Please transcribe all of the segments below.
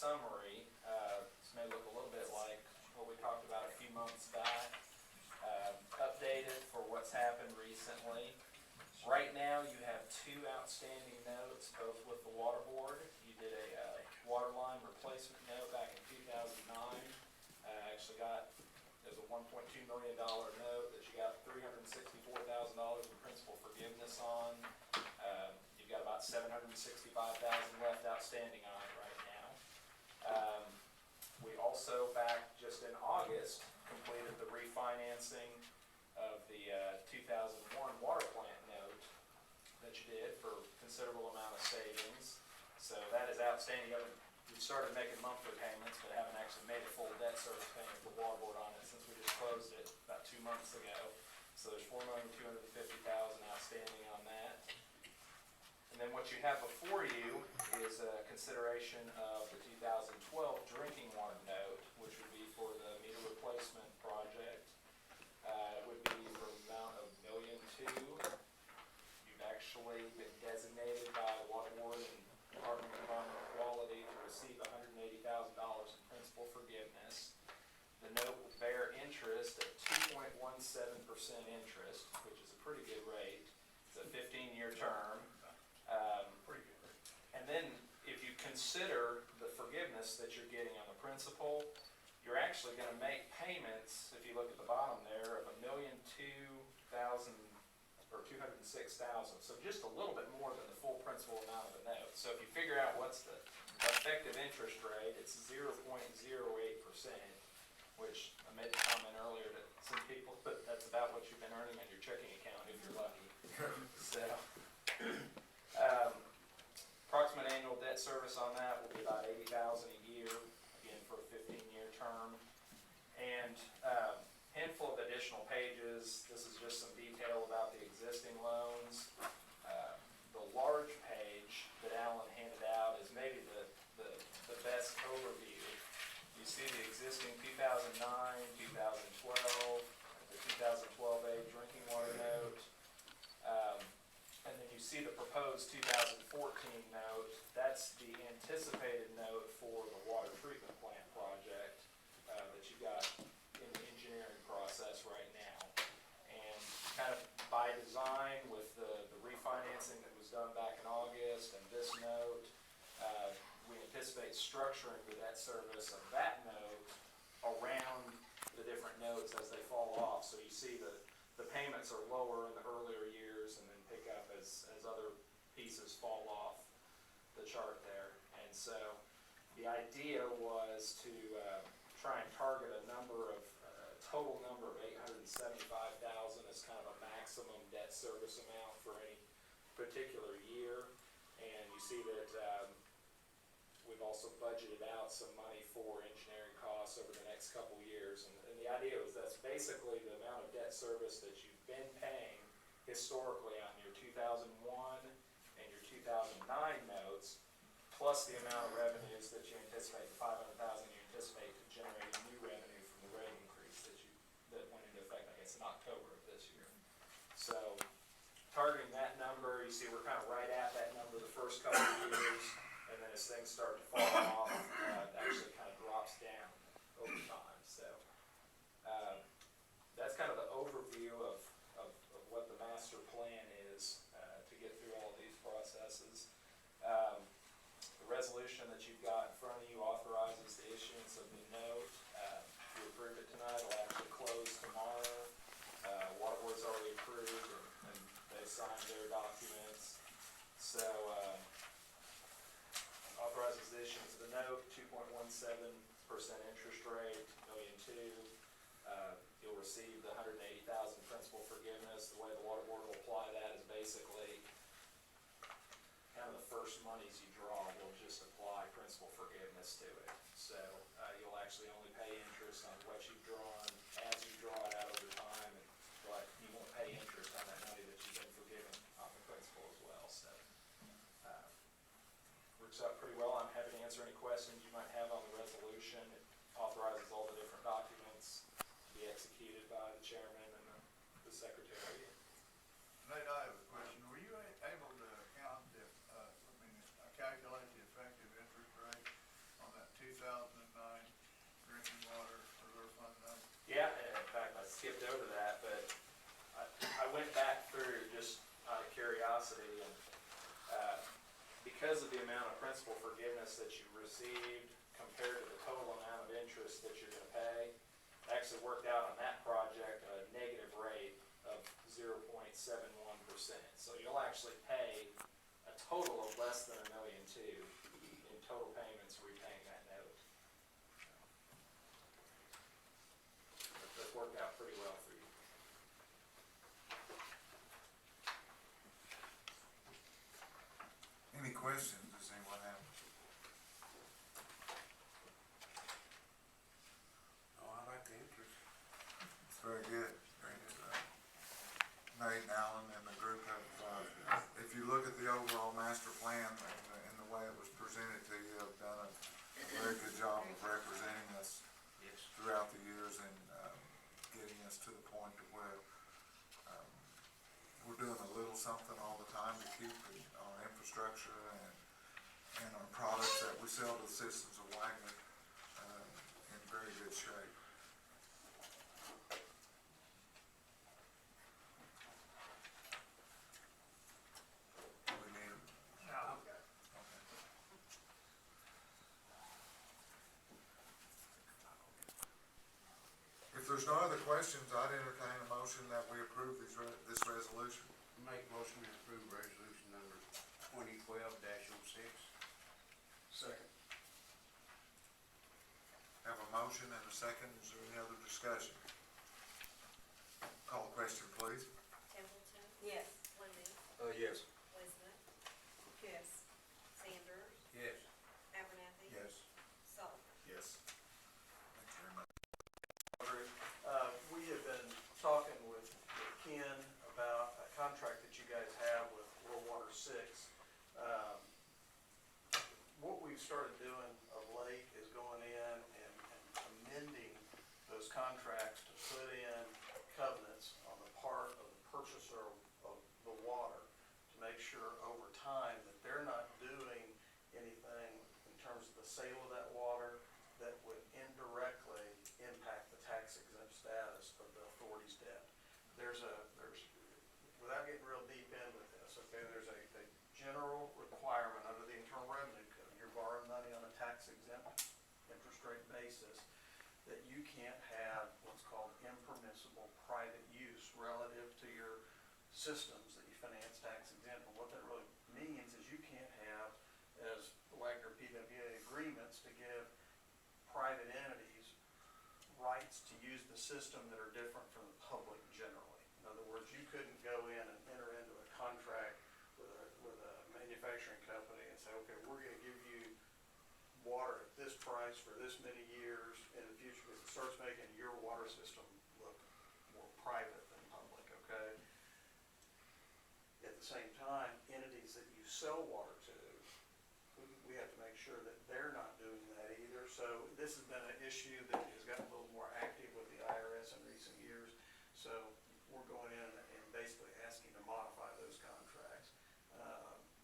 summary, this may look a little bit like what we talked about a few months back, updated for what's happened recently. Right now, you have two outstanding notes, both with the water board. You did a water line replacement note back in 2009. Actually there's a $1.2 million note that you got $364,000 in principal forgiveness on. You've got about $765,000 left outstanding on it right now. We also, back just in August, completed the refinancing of the 2001 water plant note that you did for a considerable amount of savings. So that is outstanding. We've started making monthly payments, but haven't actually made a full debt service payment to the water board on it since we just closed it about 2 months ago. So there's $4,250,000 outstanding on that. And then what you have before you is a consideration of the 2012 drinking water note, which would be for the meter replacement project. It would be for an amount of $1.2 million. You've actually been designated by the water board and Department of Environmental Quality to receive $180,000 in principal forgiveness. The note will bear interest at 2.17% interest, which is a pretty good rate. It's a 15-year term. Pretty good. And then if you consider the forgiveness that you're getting on the principal, you're actually going to make payments, if you look at the bottom there, of $1,002,000 or $206,000. So just a little bit more than the full principal amount of the note. So if you figure out what's the effective interest rate, it's 0.08%, which I made the comment earlier to some people, but that's about what you've been earning on your checking account if you're lucky. So, approximate annual debt service on that will be about $80,000 a year, again for a 15-year term. And handful of additional pages. This is just some detail about the existing loans. The large page that Alan handed out is maybe the best overview. You see the existing 2009, 2012, the 2012A drinking water note. And then you see the proposed 2014 note. That's the anticipated note for the water treatment plant project that you got in the engineering process right now. And kind of by design with the refinancing that was done back in August and this note, we anticipate structuring the debt service of that note around the different notes as they fall off. So you see the payments are lower in the earlier years and then pick up as other pieces fall off the chart there. And so the idea was to try and target a total number of $875,000 as kind of a maximum debt service amount for any particular year. And you see that we've also budgeted out some money for engineering costs over the next couple years. And the idea was that's basically the amount of debt service that you've been paying historically on your 2001 and your 2009 notes, plus the amount of revenues that you anticipate, the $500,000 you anticipate to generate new revenue from the rate increase that went into effect, I guess, in October of this year. So targeting that number, you see we're kind of right at that number the first couple of years, and then as things start to fall off, it actually kind of drops down over time. So that's kind of the overview of what the master plan is to get through all of these processes. The resolution that you've got in front of you authorizes the issuance of the note. If you approve it tonight, it'll actually close tomorrow. Water board's already approved and they've signed their documents. So authorizes the issuance of the note, 2.17% interest rate, $1.2 million. You'll receive the $180,000 principal forgiveness. The way the water board will apply that is basically kind of the first monies you draw will just apply principal forgiveness to it. So you'll actually only pay interest on what you've drawn as you draw it out over time, but you won't pay interest on that money that you've been forgiven on the principal as well. So works out pretty well. I'm happy to answer any questions you might have on the resolution. It authorizes all the different documents to be executed by the chairman and the secretary. Nate, I have a question. Were you able to calculate the effective interest rate on that skipped over that, but I went back through just out of curiosity, and because of the amount of principal forgiveness that you received compared to the total amount of interest that you're gonna pay, actually worked out on that project a negative rate of 0.71%. So you'll actually pay a total of less than $1.2 million in total payments repaying that note. That's worked out pretty well for you. Any questions, does anyone have? Oh, I like the interest. It's very good. Nate, Allen, and the group have, if you look at the overall master plan and the way it was presented to you, have done a very good job of representing us Yes. throughout the years and getting us to the point to where we're doing a little something all the time to keep our infrastructure and our products that we sell to the citizens of Wagoner in very good shape. We need, No. okay. If there's no other questions, I'd entertain a motion that we approve this resolution. Make motion to approve resolution number 2012-06. Second. Have a motion and a second. Is there any other discussion? Call the question, please. Templeton. Yes. Fleming. Yes. Elizabeth. Yes. Sanders. Yes. Abernathy. Yes. Sullivan. Yes. Thank you very much. We have been talking with Ken about a contract that you guys have with World Water 6. What we've started doing of late is going in and amending those contracts to put in covenants on the part of the purchaser of the water to make sure over time that they're not doing anything in terms of the sale of that water that would indirectly impact the tax exempt status of the authority's debt. There's, without getting real deep into this, okay, there's a general requirement under the Internal Revenue Code. You're borrowing money on a tax exempt interest rate basis, that you can't have what's called impermissible private use relative to your systems that you finance tax exempt. And what that really means is you can't have, as the Wagoner PWA agreements, to give private entities rights to use the system that are different from the public generally. In other words, you couldn't go in and enter into a contract with a manufacturing company and say, okay, we're gonna give you water at this price for this many years in the future, because it starts making your water system look more private than public, okay? At the same time, entities that you sell water to, we have to make sure that they're not doing that either. So this has been an issue that has gotten a little more active with the IRS in recent years. So we're going in and basically asking to modify those contracts.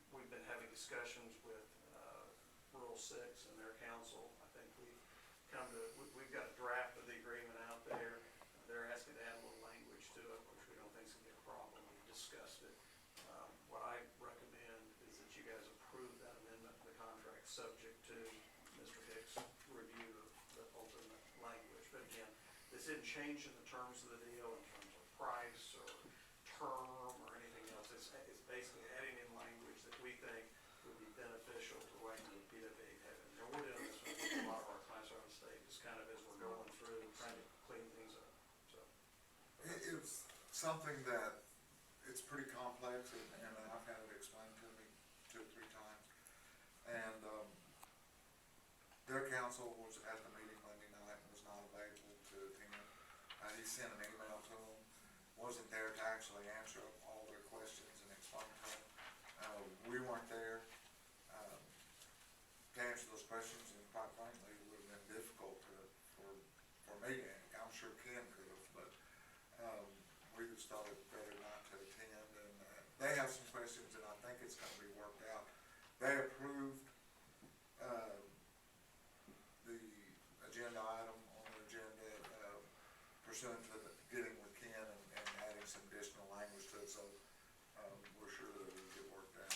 We've been having discussions with Rural 6 and their council. I think we've got a draft of the agreement out there. They're asking to add a little language to it, which we don't think is gonna be a problem. We've discussed it. What I recommend is that you guys approve that amendment to the contract, subject to Mr. Hicks' review of the ultimate language. But again, this isn't changing the terms of the deal in terms of price or term or anything else. It's basically adding in language that we think would be beneficial to Wagoner PWA having. And we're doing this with a lot of our clients around the state, just kind of as we're going through, trying to clean things up, so. It's something that, it's pretty complex, and I've had it explained to me 2 or 3 times. And their counsel was at the meeting Monday night and was not available to attend. He sent an email to them, wasn't there to actually answer all their questions and explain to them. We weren't there to answer those questions, and quite frankly, it would have been difficult for me, and I'm sure Ken could have, but we just thought it better not to attend. And they have some questions, and I think it's going to be worked out. They approved the agenda item on the agenda pursuant to getting some additional language to it, so, we're sure that it'll get worked out.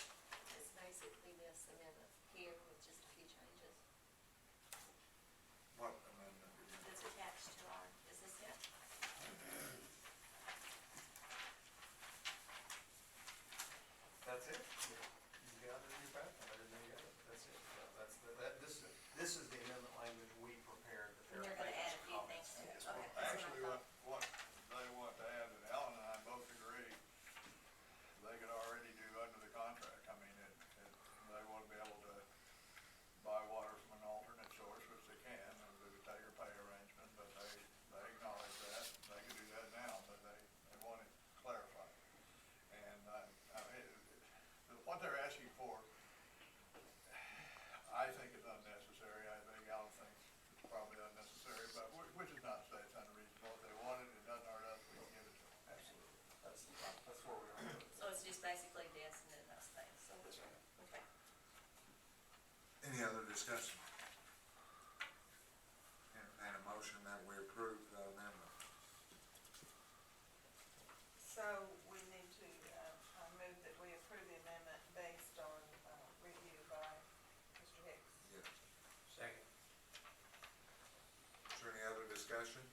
It's basically this amendment here with just a few changes. What amendment did you? That's attached to our, is this it? That's it? You got it in your back, I didn't know you got it, that's it. That's, this is the amendment language we prepared, that And they're gonna add a few things to it. Okay, that's Actually, what I what they want to add, and Alan and I both agree, they could already do under the contract. I mean, they want to be able to buy water from an alternate source, which they can, and do a take or pay arrangement, but they acknowledge that. They could do that now, but they want it clarified. And, I mean, what they're asking for, I think is unnecessary. I think Alan thinks it's probably unnecessary, but which is not to say it's unreasonable. If they want it, it doesn't hurt us, we can give it to them. Absolutely, that's where we're going with it. So it's just basically this and then those things, so. Yes, ma'am. Okay. Any other discussion? Entertain a motion that we approve the amendment. So we need to, I move that we approve the amendment based on, review by Mr. Hicks. Yes. Second. Is there any other discussion?